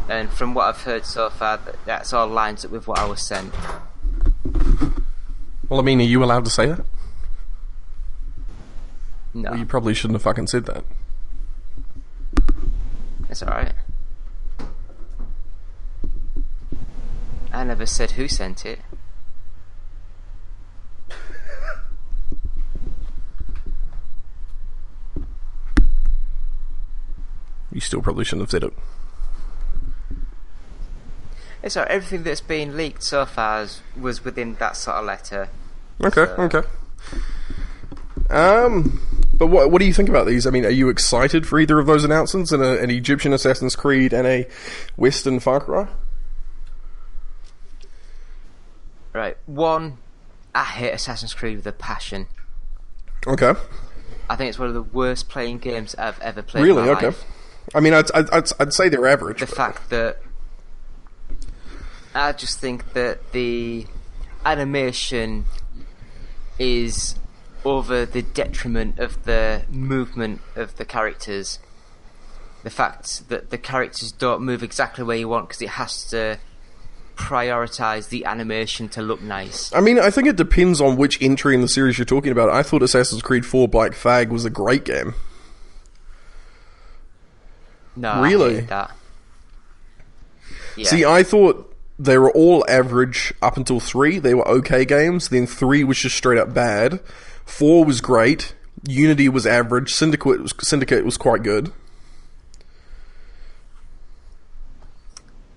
And from what I've heard so far, that's all lines up with what I was sent. Well, I mean, are you allowed to say that? No. Well, you probably shouldn't have fucking said that. It's alright. I never said who sent it. You still probably shouldn't have said it. It's alright, everything that's been leaked so far was within that sort of letter. Okay, okay. But what do you think about these? I mean, are you excited for either of those announcements? An Egyptian Assassin's Creed and a Western Far Cry? Right, one, I hate Assassin's Creed with a passion. Okay. I think it's one of the worst playing games I've ever played. Really? In my Okay. life. I mean, I'd say they're average. The fact that I just think that the animation is over the detriment of the movement of the characters. The fact that the characters don't move exactly where you want because it has to prioritise the animation to look nice. I mean, I think it depends on which entry in the series you're talking about. I thought Assassin's Creed 4 Black Flag was a great game. No, really? I hate that. Yeah. See, I thought they were all average up until 3. They were okay games. Then 3 was just straight up bad. 4 was great. Unity was average. Syndicate was quite good.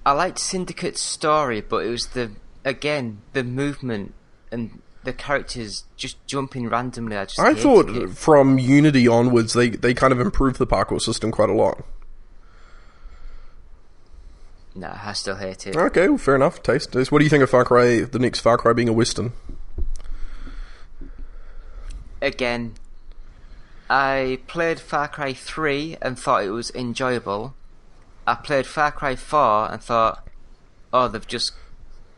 I liked Syndicate's story, but it was the movement and the characters just jumping randomly. I thought it. From Unity onwards, they kind of improved the parkour system quite a lot. No, I still hate it. Okay, well, fair enough. Taste. What do you think of Far Cry, the next Far Cry being a Western? Again, I played Far Cry 3 and thought it was enjoyable. I played Far Cry 4 and thought, oh, they've just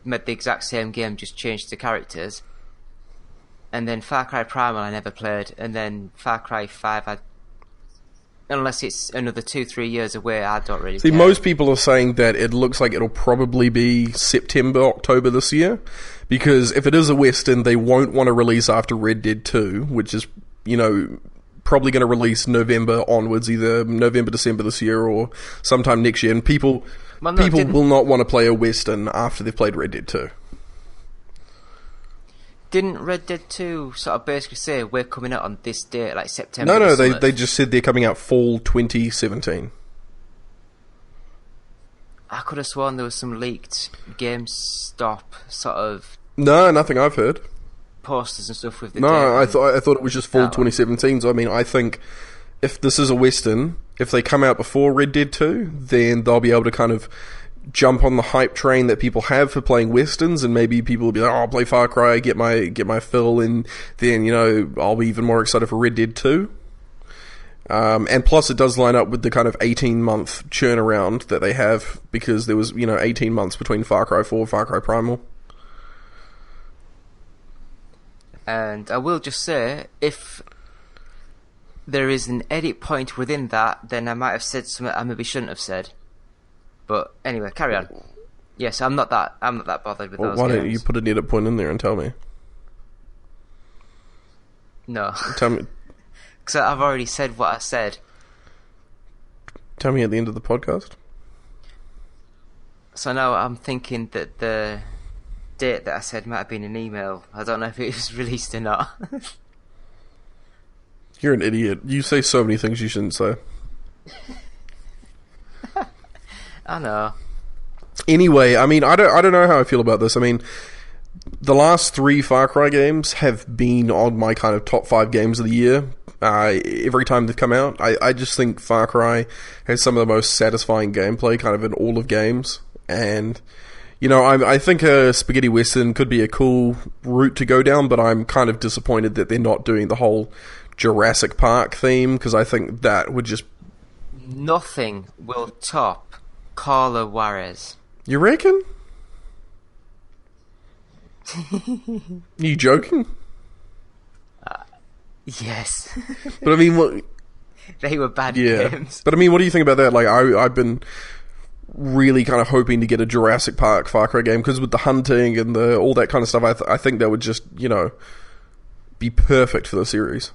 made the exact same game, just changed the characters. And then Far Cry Primal I never played, and then Far Cry 5 unless it's another 2-3 years away, I don't really care. Most people are saying that it looks like it'll probably be September, October this year, because if it is a Western, they won't want to release after Red Dead 2, which is, probably going to release November onwards, either November, December this year, or sometime next year, and people will not want to play a Western after they've played Red Dead 2. Didn't Red Dead 2 sort of basically say we're coming out on this date, like September? No, they just said they're coming out fall 2017. I could have sworn there was some leaked GameStop sort of... No, nothing I've heard. Posters and stuff with the... No, I thought it was just fall 2017, so I mean, I think if this is a Western, if they come out before Red Dead 2, then they'll be able to kind of jump on the hype train that people have for playing Westerns, and maybe people will be like, oh, I'll play Far Cry, get my fill, and then, I'll be even more excited for Red Dead 2. And plus it does line up with the kind of 18-month churn around that they have, because there was, 18 months between Far Cry 4 and Far Cry Primal. And I will just say, if there is an edit point within that, then I might have said something I maybe shouldn't have said. But anyway, carry on. Yes, I'm not that bothered with those Why games. don't you put an edit point in there and tell me? No. Tell me. Because I've already said what I said. Tell me at the end of the podcast. So now I'm thinking that the date that I said might have been an email. I don't know if it was released or not. You're an idiot. You say so many things you shouldn't say. I know. Anyway, I mean, I don't know how I feel about this. I mean, the last 3 Far Cry games have been on my kind of top 5 games of the year. Every time they've come out, I just think Far Cry has some of the most satisfying gameplay kind of in all of games. And, you know, I think a spaghetti western could be a cool route to go down, but I'm kind of disappointed that they're not doing the whole Jurassic Park theme, because I think that would just... Nothing will top Carla Juarez. You reckon? You joking? Yes. But I mean, what... They were bad Yeah. games. But I mean, what do you think about that? Like, I've been really kind of hoping to get a Jurassic Park Far Cry game, because with the hunting and the all that kind of stuff, I think that would just, you know, be perfect for the series.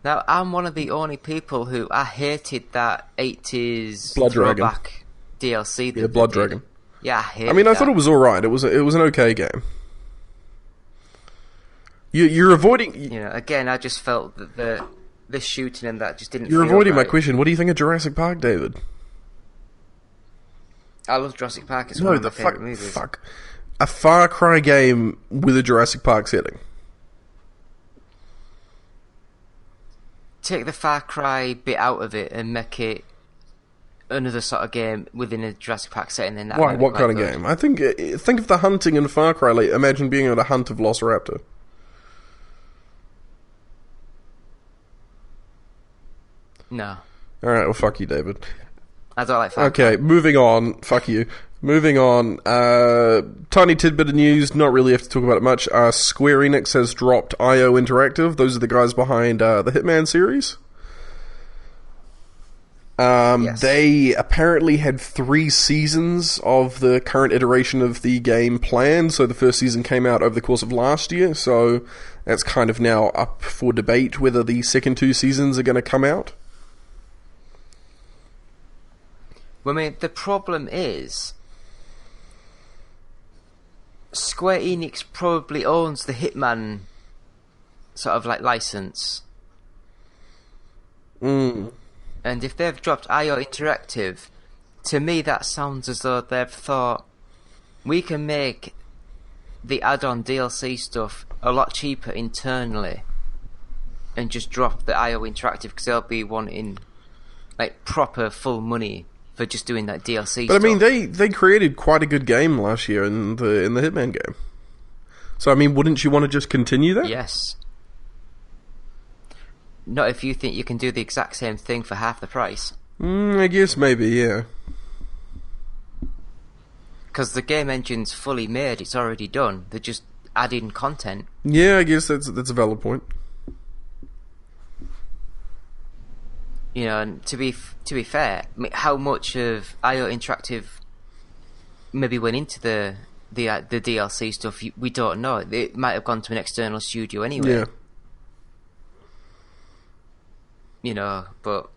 Now, I'm one of the only people who I hated that 80s Blood Dragon. throwback DLC. That Yeah, Blood they did. Dragon. Yeah, I hated I mean, I that. thought it was alright. It was an okay game. You're avoiding... You know, again, I just felt that the shooting and that just didn't You're feel avoiding my right. question. What do you think of Jurassic Park, David? I love Jurassic Park. It's No, one of the my favourite movies. fuck. A Far Cry game with a Jurassic Park setting. Take the Far Cry bit out of it and make it another sort of game within a Jurassic Park setting. And that Why? might be What quite kind of good. game? I think of the hunting in Far Cry. Like, imagine being able to hunt a Velociraptor. No, Alright, well, fuck you, David. I don't like Far Cry. Okay, moving on. Fuck you. Moving on. Tiny tidbit of news, not really have to talk about it much. Square Enix has dropped IO Interactive. Those are the guys behind the Hitman series. Yes. They apparently had 3 seasons of the current iteration of the game planned, so the first season came out over the course of last year, so that's kind of now up for debate whether the second 2 seasons are going to come out. Well, I mean, the problem is Square Enix probably owns the Hitman sort of like license. Mm. And if they've dropped IO Interactive, to me that sounds as though they've thought we can make the add-on DLC stuff a lot cheaper internally and just drop the IO Interactive, because they'll be wanting like proper full money for just doing that DLC But stuff. I mean, they created quite a good game last year in the Hitman game. So I mean, wouldn't you want to just continue that? Yes. Not if you think you can do the exact same thing for half the price. I guess maybe, yeah. Because the game engine's fully made, it's already done. They're just adding content. Yeah, I guess that's a valid point. You know, and to be fair, I mean, how much of IO Interactive maybe went into the DLC stuff, we don't know. It might have gone to an external studio anyway. Yeah. You know, but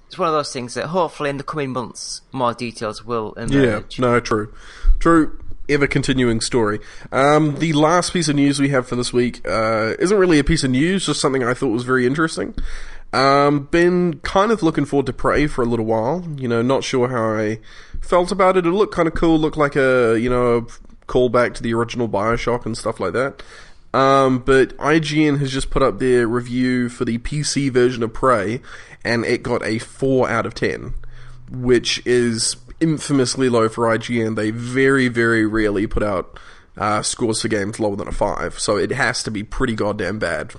it's one of those things that hopefully in the coming months more details will emerge. Yeah, no, true. Ever continuing story. The last piece of news we have for this week isn't really a piece of news, just something I thought was very interesting. Been kind of looking forward to Prey for a little while. You know, not sure how I felt about it. It looked kind of cool. Looked like a callback to the original Bioshock and stuff like that. But IGN has just put up their review for the PC version of Prey, and it got a 4 out of 10, which is infamously low for IGN. They very, very rarely put out scores for games lower than a 5, so it has to be pretty goddamn bad.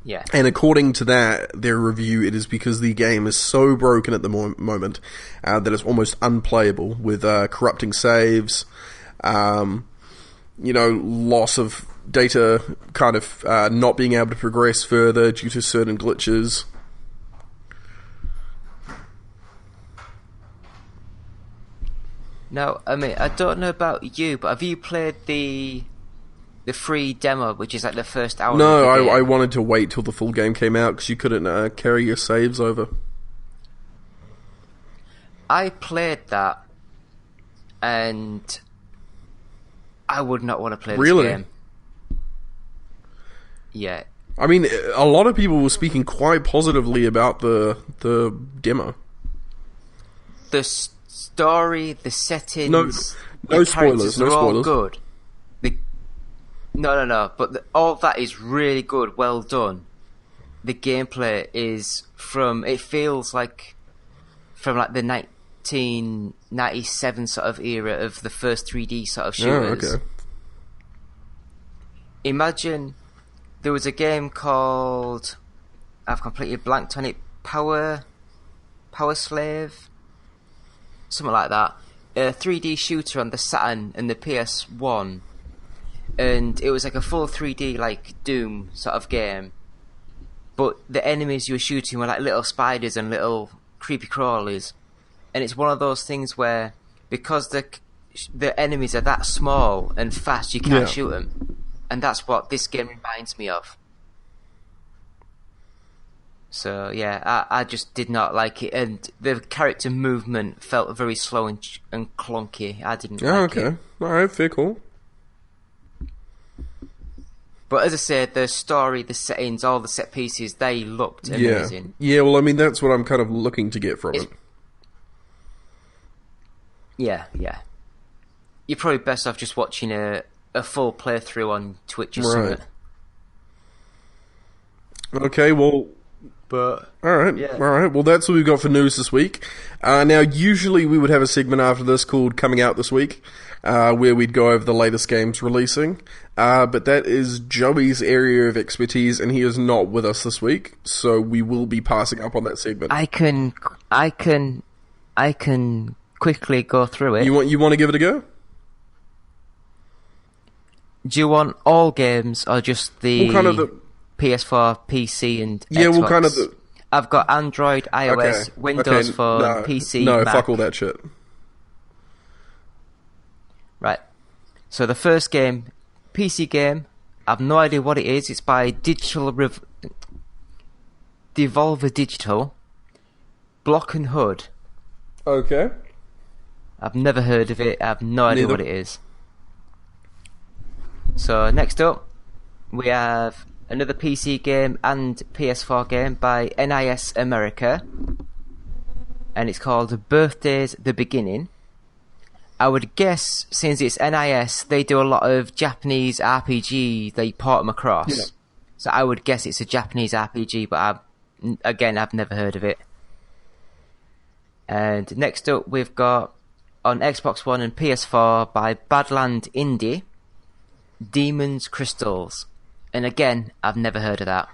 Yeah. And according to their review, it is because the game is so broken at the moment that it's almost unplayable, with corrupting saves, loss of data, kind of not being able to progress further due to certain glitches. Now, I mean, I don't know about you, but have you played the free demo, which is like the first hour? No, of the game? I wanted to wait till the full game came out because you couldn't carry your saves over. I played that, and I would not want to play this Really? game. Yeah. I mean, a lot of people were speaking quite positively about the demo. The story, the settings, No the spoilers, characters no are all spoilers. good. No. But all that is really good, well done. The gameplay is it feels like from like the 1997 sort of era of the first 3D sort of shooters. Oh, okay. Imagine there was a game called, I've completely blanked on it, Power Slave, something like that. A 3D shooter on the Saturn and the PS1, and it was like a full 3D like Doom sort of game. But the enemies you were shooting were like little spiders and little creepy crawlers, and it's one of those things where because the enemies are that small and fast, you can't shoot them. And that's what this game reminds me of. So yeah, I just did not like it, and the character movement felt very slow and clunky. I didn't like it. Alright, fair call. But as I said, the story, the settings, all the set pieces, they looked amazing. Yeah, well, I mean, that's what I'm kind of looking to get from it. Yeah. You're probably best off just watching a full playthrough on Twitch or something. Okay, well... But Alright, well that's what we've got for news this week. Now, usually we would have a segment after this called Coming Out This Week, where we'd go over the latest games releasing, but that is Joey's area of expertise, and he is not with us this week, so we will be passing up on that segment. I can quickly go through it. You want to give it a go? Do you want all games or just the... Well, kind of the... PS4, PC, and yeah, Xbox. well, kind of the... I've got Android, iOS, Windows Phone, PC, No, Mac. fuck all that shit. Right. So the first game, PC game, I've no idea what it is. It's by Devolver Digital. Block and Hood. Okay. I've never heard of it. I have no idea what it is. So next up, we have another PC game and PS4 game by NIS America, and it's called Birthdays The Beginning. I would guess, since it's NIS, they do a lot of Japanese RPG, they port them across. Yeah. So I would guess it's a Japanese RPG, but I've never heard of it. And next up, we've got, on Xbox One and PS4 by Badland Indie, Demon's Crystals. And again, I've never heard of that.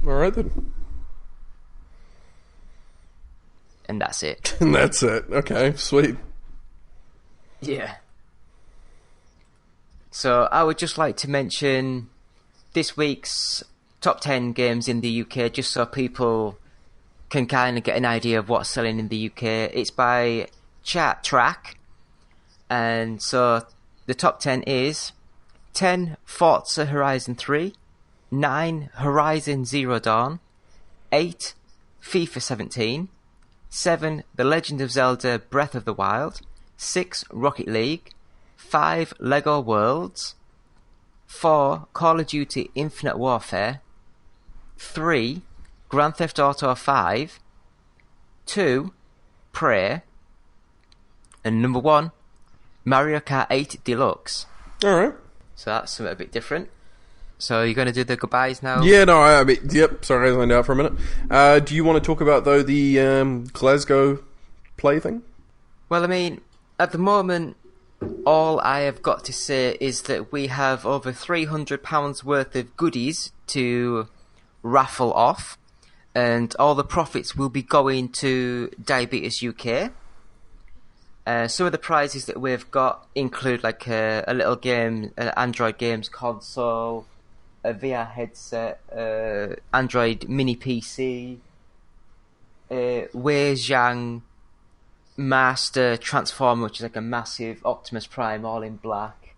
Alright then. And that's it. And that's it. Okay, sweet. Yeah. So I would just like to mention this week's top 10 games in the UK, just so people can kind of get an idea of what's selling in the UK. It's by Chat Track. And so the top 10 is 10 Forza Horizon 3, 9 Horizon Zero Dawn, 8 FIFA 17, 7 The Legend of Zelda Breath of the Wild, 6 Rocket League, 5 Lego Worlds, 4 Call of Duty Infinite Warfare, 3 Grand Theft Auto 5, 2 Prey, and number 1 Mario Kart 8 Deluxe. Alright. So that's something a bit different. So you're going to do the goodbyes now? Yeah, no, I mean, yep, sorry I zoned out for a minute. Do you want to talk about, though, the Glasgow play thing? Well, I mean, at the moment, all I have got to say is that we have over £300 worth of goodies to raffle off, and all the profits will be going to Diabetes UK. Some of the prizes that we've got include like a little game, an Android games console, a VR headset, Android mini PC, Wei Zhang Master Transformer, which is like a massive Optimus Prime, all in black.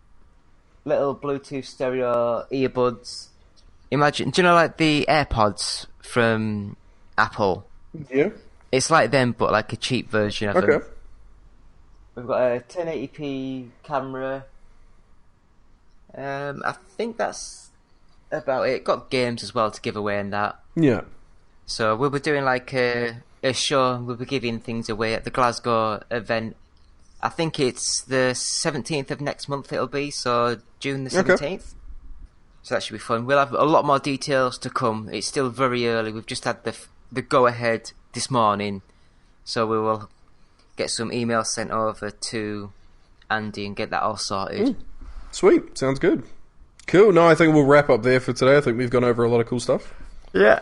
Little Bluetooth stereo earbuds. Imagine, do you know like the AirPods from Apple? Yeah. It's like them, but like a cheap version of them. Okay. We've got a 1080p camera. I think that's about it. Got games as well to give away and that. Yeah. So we'll be doing like a show. We'll be giving things away at the Glasgow event. I think it's the 17th of next month it'll be, so June the 17th. Okay. So that should be fun. We'll have a lot more details to come. It's still very early. We've just had the go-ahead this morning. So we will get some emails sent over to Andy and get that all sorted. Sweet. Sounds good. Cool. No, I think we'll wrap up there for today. I think we've gone over a lot of cool stuff. Yeah.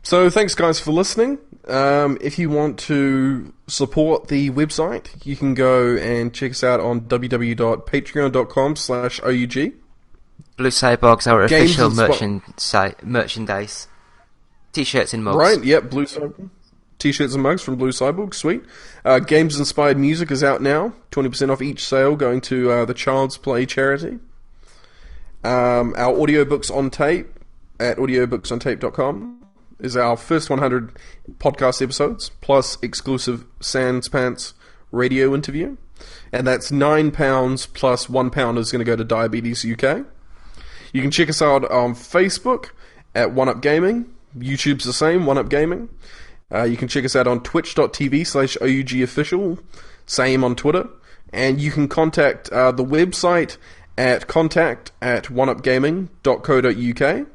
So thanks, guys, for listening. If you want to support the website, you can go and check us out on www.patreon.com/OUG. Blue Cyborg's our Games official and merchandise. T-shirts and mugs. Right, yep, Blue Cyborg. T-shirts and mugs from Blue Cyborg, sweet. Games-inspired music is out now. 20% off each sale going to the Child's Play charity. Our audiobooks on tape at audiobooksontape.com is our first 100 podcast episodes, plus exclusive Sans Pants radio interview. And that's £9 plus £1 is going to go to Diabetes UK. You can check us out on Facebook at 1UP Gaming. YouTube's the same, 1UP Gaming. You can check us out on twitch.tv/OUG official. Same on Twitter. And you can contact the website at contact@oneupgaming.co.uk.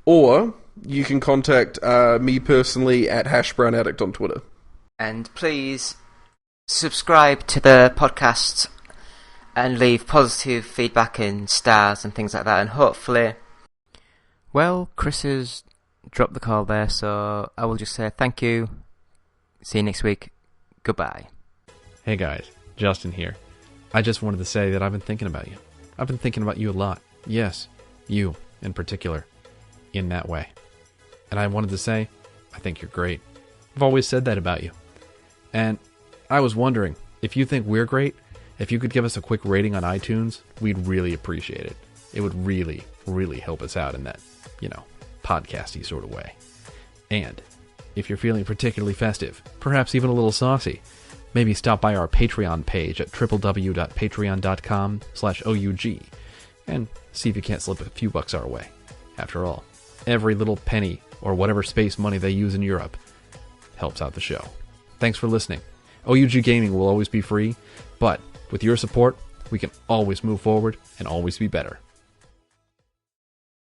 Or you can contact me personally at #HashBrownAddict on Twitter. And please subscribe to the podcast and leave positive feedback and stars and things like that. And hopefully... Well, Chris has dropped the call there, so I will just say thank you. See you next week. Goodbye. Hey guys, Justin here. I just wanted to say that I've been thinking about you. I've been thinking about you a lot. Yes, you in particular. In that way. And I wanted to say, I think you're great. I've always said that about you. And I was wondering, if you think we're great, if you could give us a quick rating on iTunes, we'd really appreciate it. It would really, really help us out in that, podcasty sort of way. And if you're feeling particularly festive, perhaps even a little saucy, maybe stop by our Patreon page at www.patreon.com/OUG and see if you can't slip a few bucks our way. After all, every little penny or whatever space money they use in Europe helps out the show. Thanks for listening. OUG Gaming will always be free, but with your support, we can always move forward and always be better.